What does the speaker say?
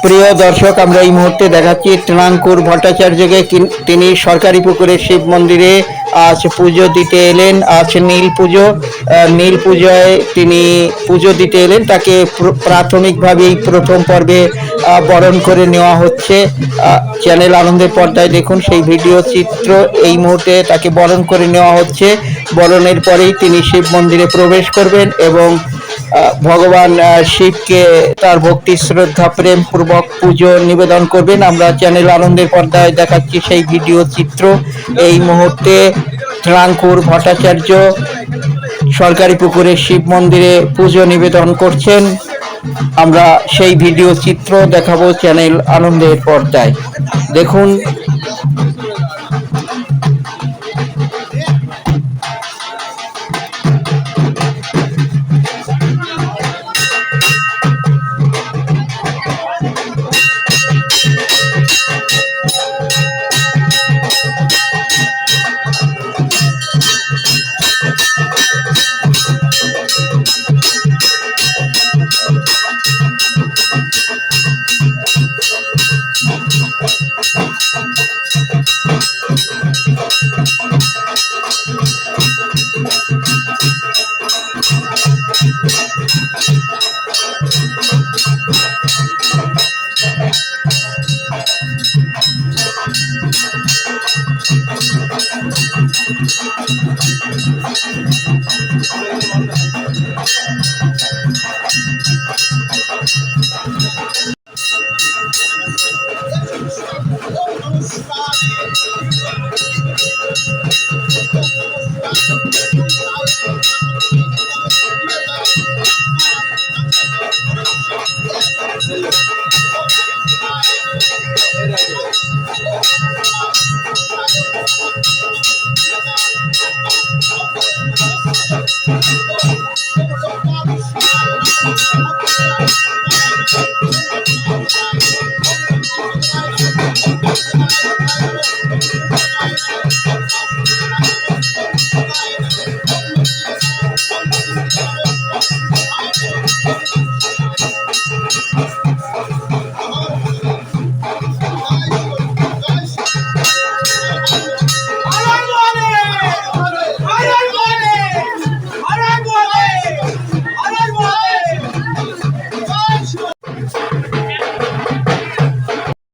প্রিয় দর্শক, আমরা এই মুহূর্তে দেখাচ্ছি ত্রিনাঙ্কুর ভট্টাচার্যকে। তিনি সরকারি পুকুরের শিব মন্দিরে আজ পুজো দিতে এলেন। আজ নীল পুজো। নীল পুজোয় তিনি পুজো দিতে এলেন। তাকে প্রাথমিকভাবেই প্রথম পর্বে বরণ করে নেওয়া হচ্ছে। চ্যানেল আনন্দের পর্দায় দেখুন সেই ভিডিও চিত্র। এই মুহূর্তে তাকে বরণ করে নেওয়া হচ্ছে। বরণের পরেই তিনি শিব মন্দিরে প্রবেশ করবেন এবং ভগবান শিবকে তার ভক্তি শ্রদ্ধা প্রেম পূর্বক পুজো নিবেদন করবেন। আমরা চ্যানেল আনন্দের পর্দায় দেখাচ্ছি সেই ভিডিও চিত্র। এই মুহূর্তে ত্রিনাঙ্কুর ভট্টাচার্য সরকারি পুকুরের শিব মন্দিরে পুজো নিবেদন করছেন। আমরা সেই ভিডিও চিত্র দেখাবো চ্যানেল আনন্দের পর্দায়। দেখুন।